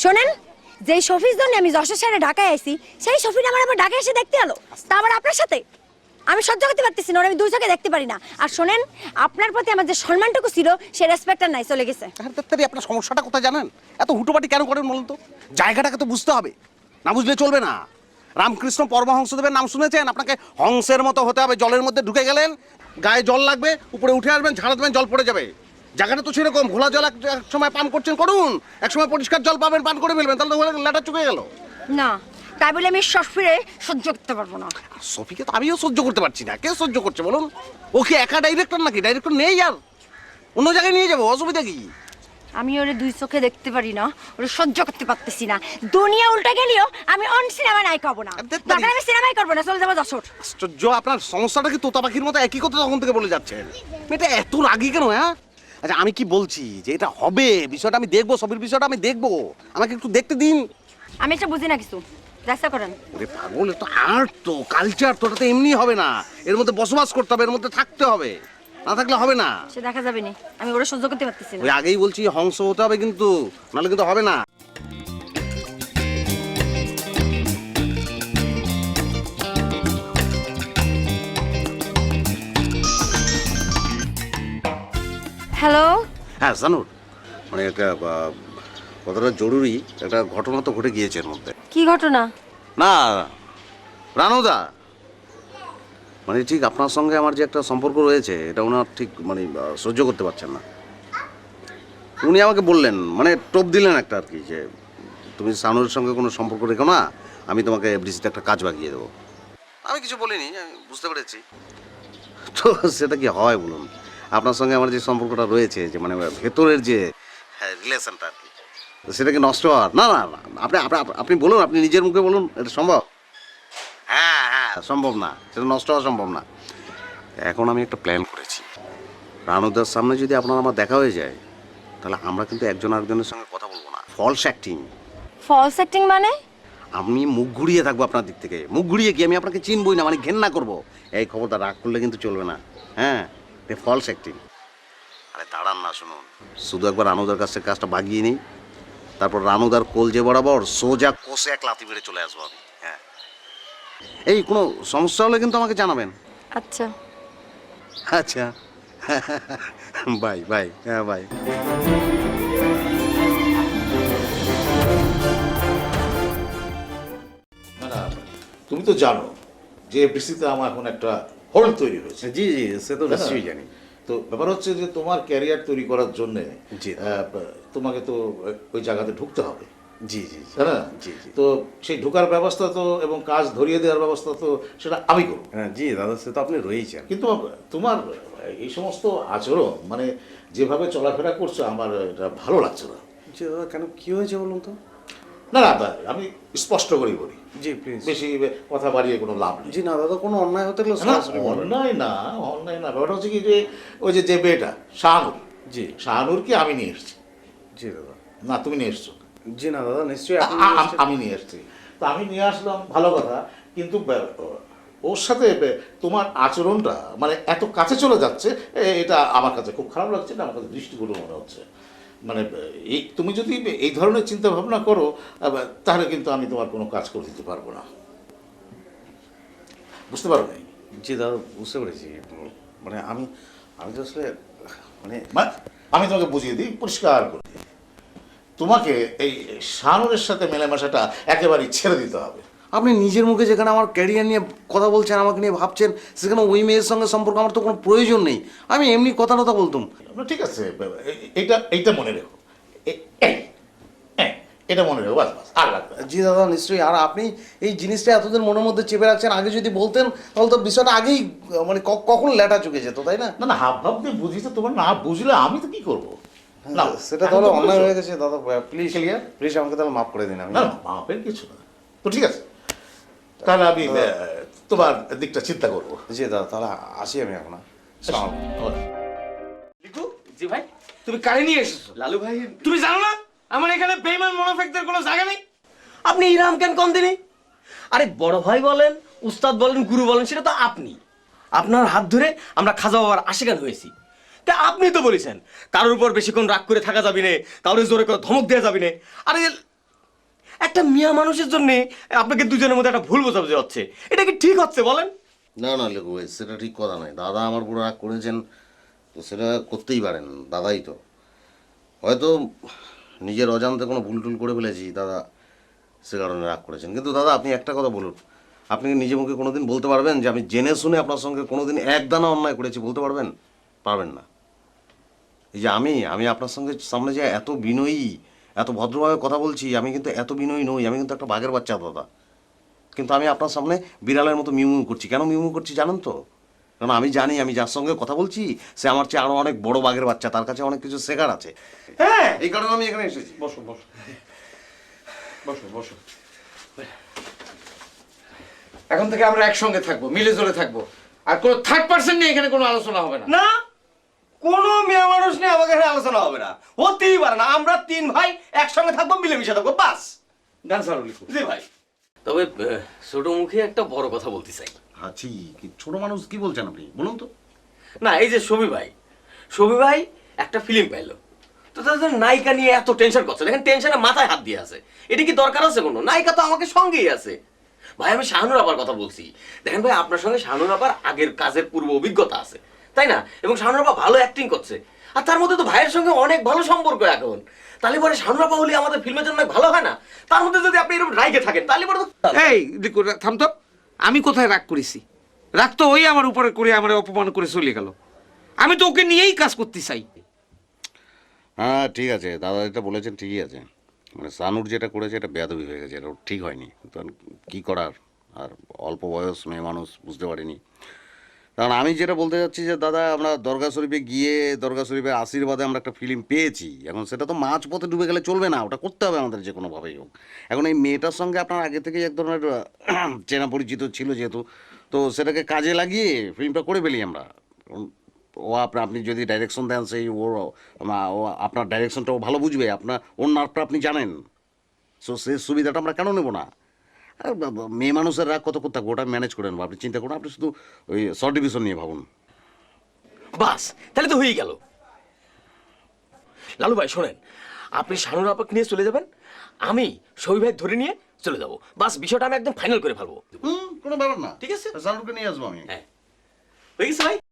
শোনেন, যেই শফির জন্য আমি যশোর শহরে ঢাকায় আইছি, সেই শফির আমার আবার ঢাকায় এসে দেখতে এলো, তা আবার আপনার সাথে। আমি সহ্য করতে পারতেছি না, ওর আমি দুই চোখে দেখতে পারি না। আর শোনেন, আপনার প্রতি আমার যে সম্মানটুকু ছিল সে রেসপেক্ট আর নাই, চলে গেছে। তাড়াতাড়ি আপনার সমস্যাটা কোথায় জানেন? এত হুটোপাটি কেন করেন বলুন তো? জায়গাটাকে তো বুঝতে হবে, না বুঝলে চলবে না। রামকৃষ্ণ পরমহংসদেবের নাম শুনেছেন? আপনাকে হংসের মতো হতে হবে। জলের মধ্যে ঢুকে গেলেন, গায়ে জল লাগবে, উপরে উঠে আসবেন, ঝাড়া দেবেন, জল পড়ে যাবে। জায়গাটা তো সেরকম। ঘোলা জল এক সময় পান করছেন, করুন। এক সময় পরিষ্কার জল পাবেন, পান করে ফেলবেন, তাহলে তো লেটা চুকে গেল। না, তাই বলে আমি শফিরে সহ্য করতে পারবো না। সফিকে তো আমিও সহ্য করতে পারছি না। কে সহ্য করছে বলুন? ও কি একা ডাইরেক্টর নাকি? ডাইরেক্টর নেই, আর অন্য জায়গায় নিয়ে যাবো, অসুবিধা কি? আমি ওরে দুই চোখে দেখতে পারি না, ওরে সহ্য করতে পারতেছি না। দুনিয়া উল্টা গেলেও আমি অন সিনেমা নাই করবো না। দরকার আমি সিনেমাই করবো না, চলে যাবো যশোর। আশ্চর্য, আপনার সমস্যাটা কি তোতা পাখির মতো একই কথা তখন থেকে বলে যাচ্ছেন? এটা এত রাগি কেন? হ্যাঁ, আচ্ছা আমি কি বলছি যে এটা হবে, বিষয়টা আমি দেখবো, সবের বিষয়টা আমি দেখবো, আমাকে একটু দেখতে দিন। আমি এটা বুঝি না কিছু, চেষ্টা করেন। ওরে পাগল, এটা আর্ট তো, কালচার তো, ওটা তো এমনি হবে না। এর মধ্যে বসবাস করতে হবে, এর মধ্যে থাকতে হবে, না থাকলে হবে না। সে দেখা যাবে না, আমি ওরে সহ্য করতে পারতেছি না। ওই আগেই বলছি হংস হতে হবে কিন্তু, নাহলে কিন্তু হবে না। হ্যালো। হ্যাঁ জানুর, মানে একটা কতটা জরুরি একটা ঘটনা তো ঘটে গিয়েছে এর মধ্যে। কি ঘটনা? না রানুদা, মানে ঠিক আপনার সঙ্গে আমার যে একটা সম্পর্ক রয়েছে, এটা ওনার ঠিক মানে সহ্য করতে পারছেন না। উনি আমাকে বললেন, মানে টোপ দিলেন একটা আর কি, যে তুমি সানুরের সঙ্গে কোনো সম্পর্ক রেখো না, আমি তোমাকে এফডিসিতে একটা কাজ বাগিয়ে দেবো। আমি কিছু বলিনি, আমি বুঝতে পেরেছি। তো সেটা কি হয় বলুন? আপনার সঙ্গে আমার যে সম্পর্কটা রয়েছে, যে মানে ভেতরের যে রিলেশনটা আর কি, তো সেটা কি নষ্ট হওয়ার? না না না, আপনি আপনি বলুন, আপনি নিজের মুখে বলুন, এটা সম্ভব? হ্যাঁ হ্যাঁ, সম্ভব না, সেটা নষ্ট হওয়া সম্ভব না। এখন আমি একটা প্ল্যান করেছি। রানুদার সামনে যদি আপনার আমার দেখা হয়ে যায়, তাহলে আমরা কিন্তু একজন আরেকজনের সঙ্গে কথা বলবো না, ফলস অ্যাক্টিং। ফলস অ্যাক্টিং মানে? আমি মুখ ঘুরিয়ে থাকবো আপনার দিক থেকে, মুখ ঘুরিয়ে গিয়ে আমি আপনাকে চিনবই না, মানে ঘেন্না করবো। এই খবরটা রাগ করলে কিন্তু চলবে না, হ্যাঁ? False acting. আরে দাঁড়ান না, শুনুন, শুধু একবার রানুদার কাছ থেকে কাজটা বাগিয়ে নিই, তারপর রানুদার কোলজে বরাবর সোজা কোষে এক লাথি মেরে চলে আসবো আমি। হ্যাঁ, এই কোনো সমস্যা হলে কিন্তু আমাকে জানাবেন। আচ্ছা আচ্ছা, বাই বাই। হ্যাঁ বাই। না না, তুমি তো জানো যে এফডিসিতে আমার এখন একটা হোল্ড তৈরি হয়েছে। জি জি, সে তো নিশ্চয়ই জানি। তো ব্যাপার হচ্ছে যে তোমার ক্যারিয়ার তৈরি করার জন্য জি। তোমাকে তো ওই জায়গাতে ঢুকতে হবে, জি জি তাই না? জি জি। তো সেই ঢোকার ব্যবস্থা তো এবং কাজ ধরিয়ে দেওয়ার ব্যবস্থা তো সেটা আমি করবো। হ্যাঁ জি দাদা, সে তো আপনি রয়েছেন। কিন্তু তোমার এই সমস্ত আচরণ, মানে যেভাবে চলাফেরা করছো, আমার এটা ভালো লাগছে না। জি দাদা, কেন কি হয়েছে বলুন তো? না না, আমি স্পষ্ট করেই বলি, জি প্লিজ। বেশি কথা বাড়িয়ে কোনো লাভ নেই। জি না দাদা, কোনো অন্যায় হতে গেলে না, সরাসরি বলবেন। অন্যায় না, অন্যায় না। ব্যাপারটা হচ্ছে কি, যে ওই যে মেয়েটা শাহানুর, জি শাহানুরকে আমি নিয়ে এসেছি। জি দাদা। না, তুমি নিয়ে এসছো? জি না দাদা, নিশ্চয়ই আপনি আমি নিয়ে এসেছি। তো আমি নিয়ে আসলাম, ভালো কথা, কিন্তু ওর সাথে তোমার আচরণটা মানে এত কাছে চলে যাচ্ছে, এটা আমার কাছে খুব খারাপ লাগছে, না আমার কাছে দৃষ্টিকটু মনে হচ্ছে। মানে এই তুমি যদি এই ধরনের চিন্তা ভাবনা করো, তাহলে কিন্তু আমি তোমার কোনো কাজ করে দিতে পারবো না। বুঝতে পারো নাই? জি দাদা, বুঝতে পেরেছি। মানে আমি তো আসলে মানে আমি তোমাকে বুঝিয়ে দিই, পরিষ্কার করে দিই। তোমাকে এই শানুরের সাথে মেলামেশাটা একেবারেই ছেড়ে দিতে হবে। আপনি নিজের মুখে যেখানে আমার ক্যারিয়ার নিয়ে কথা বলছেন, আমাকে নিয়ে ভাবছেন, সেখানে ওই মেয়ের সঙ্গে সম্পর্ক আমার তো কোনো প্রয়োজন নেই। আমি এমনি কথা বলতাম। ঠিক আছে, এইটা মনে রেখো, এটা মনে রেখো, বাস বাস, আর লাগবে না। জি দাদা, নিশ্চয়ই। আর আপনি এই জিনিসটা এতদিন মনের মধ্যে চেপে রাখছেন, আগে যদি বলতেন তাহলে তো বিষয়টা আগেই মানে কখন লেটা চুকে যেত, তাই না? না না, হাব ভাব দিয়ে বুঝিতে, তোমার না বুঝলে আমি তো কি করবো? না, সেটা তাহলে আমি তো অন্যায় বুঝছো। হয়ে গেছে দাদা, প্লিজ Clear? প্লিজ আমাকে তাহলে মাফ করে দিন। আমি না না, মাপের কিছু না। তো ঠিক আছে, তাহলে আমি তোমার দিকটা চিন্তা করবো। জি দাদা, তাহলে আসি আমি এখন। আসসালামু আলাইকুম। লিকু, জি ভাই, তুমি কারে নিয়ে এসেছো? লালু ভাই, তুমি জানো না আমার এখানে বেঈমান মুনাফিকদের কোনো জায়গা নেই? আপনি ইরাম কেন কম দিনি? আরে বড় ভাই বলেন, উস্তাদ বলেন, গুরু বলেন, সেটা তো আপনি। আপনার হাত ধরে আমরা খাজা বাবার আশিকান হয়েছি। তা আপনি তো বলেছেন কারোর উপর বেশিক্ষণ রাগ করে থাকা যাবে না, কারোর জোরে করে ধমক দেওয়া যাবে না। আরে একটা মিয়া মানুষের জন্য আপনাকে দুজনের মধ্যে একটা ভুল বোঝাবুঝি হচ্ছে, এটা কি ঠিক হচ্ছে বলেন? না না লেখু ভাই, সেটা ঠিক কথা নয়। দাদা আমার পুরো রাগ করেছেন, তো সেটা করতেই পারেন, দাদাই তো। হয়তো নিজের অজান্তে কোনো ভুল টুল করে ফেলেছি দাদা, সে কারণে রাগ করেছেন। কিন্তু দাদা আপনি একটা কথা বলুন, আপনি কি নিজে মুখে কোনোদিন বলতে পারবেন যে আমি জেনে শুনে আপনার সঙ্গে কোনোদিন এক দানা অন্যায় করেছি? বলতে পারবেন? পারবেন না। এই যে আমি আপনার সঙ্গে সামনে যে এত বিনয়ী, এত ভদ্রভাবে কথা বলছি, আমি কিন্তু এত বিনয়ী নই, আমি কিন্তু একটা বাঘের বাচ্চা দাদা। কিন্তু আমি আপনার সামনে বিড়ালের মতো মিউ মিউ করছি। কেন মিউ মিউ করছি জানেন তো? কারণ আমি জানি আমি যার সঙ্গে কথা বলছি সে আমার চেয়ে আরো অনেক বড় বাঘের বাচ্চা, তার কাছে অনেক কিছু শেখার আছে। হ্যাঁ, এই কারণে আমি এখানে এসেছি। বসো বসো বসো বসো। এখন থেকে আমরা একসঙ্গে থাকবো, মিলে জুলে থাকবো, আর কোনো থার্ড পার্সন নিয়ে এখানে কোনো আলোচনা হবে না। না, কোনো মেয়ে মানুষ নিয়ে আমাকে এখানে আলোচনা হবে না, হতেই পারে না। আমরা তিন ভাই একসঙ্গে থাকবো, মিলেমিশে থাকবো, বাস। গান সারো লিখো। জি ভাই। তবে ছোট মুখে একটা বড় কথা বলতে চাই। আছি কি ছোট মানুষ, কি বলছেন আপনি বলুন তো? না, এই যে সবি ভাই একটা ফিল্ম পাইলো, তো তাদের নায়িকা নিয়ে এত টেনশন করছে, দেখেন টেনশনে মাথায় হাত দিয়ে আছে। এটা কি দরকার আছে কোনো? নায়িকা তো আমাকে সঙ্গেই আছে। ভাই আমি শাহানুর আপার কথা বলছি। দেখেন ভাই, আপনার সঙ্গে শাহানুর আপার আগের কাজের পূর্ব অভিজ্ঞতা আছে, তাই না? এবং শাহানুর আপা ভালো অ্যাক্টিং করছে, আর তার মধ্যে তো ভাইয়ের সঙ্গে অনেক ভালো সম্পর্ক এখন। তাহলে পরে শাহানুর আপা হলে আমাদের ফিল্মের জন্য ভালো হয় না? তার মধ্যে যদি আপনি এরকম রাইগে থাকেন তাহলে পরে তো এই লিখো, থাম তো। আমি কোথায় রাগ করেছি? রাগ তো ওই আমার উপরে করে আমার অপমান করে চলে গেল। আমি তো ওকে নিয়েই কাজ করতে চাই। হ্যাঁ ঠিক আছে, দাদা যেটা বলেছেন ঠিকই আছে। মানে সানুর যেটা করেছে এটা বেয়াদবি হয়ে গেছে, এটা ঠিক হয়নি। তো কী করার, আর অল্প বয়স মেয়ে মানুষ, বুঝতে পারিনি। কারণ আমি যেটা বলতে চাচ্ছি যে দাদা, আমরা দরগা শরীফে গিয়ে দরগা শরীফের আশীর্বাদে আমরা একটা ফিল্ম পেয়েছি। এখন সেটা তো মাঝ পথে ডুবে গেলে চলবে না, ওটা করতে হবে আমাদের যে কোনোভাবেই হোক। এখন এই মেয়েটার সঙ্গে আপনার আগে থেকেই এক ধরনের চেনা পরিচিত ছিল যেহেতু, তো সেটাকে কাজে লাগিয়ে ফিল্মটা করে ফেলি আমরা। ও আপনি যদি ডাইরেকশন দেন, সেই ও আপনার ডাইরেকশনটা ও ভালো বুঝবে, আপনার ওর নার্ভটা আপনি জানেন। সো সেই সুবিধাটা আমরা কেন নেবো না? আর মেয়ে মানুষের রাগ কত করতে থাকবো, ওটা ম্যানেজ করে নেবো, আপনি চিন্তা করুন। আপনি শুধু ওই শর্ট ডিভিশন নিয়ে ভাবুন। বাস, তাহলে তো হয়েই গেল। লালু ভাই শোনেন, আপনি শাহানুর আপাকে নিয়ে চলে যাবেন, আমি সবি ভাই ধরে নিয়ে চলে যাবো। বাস, বিষয়টা আমি একদম ফাইনাল করে ফেলবো। কোনো ব্যাপার না, ঠিক আছে? সানুকে নিয়ে আসবো আমি। হ্যাঁ, হয়ে গেছে ভাই।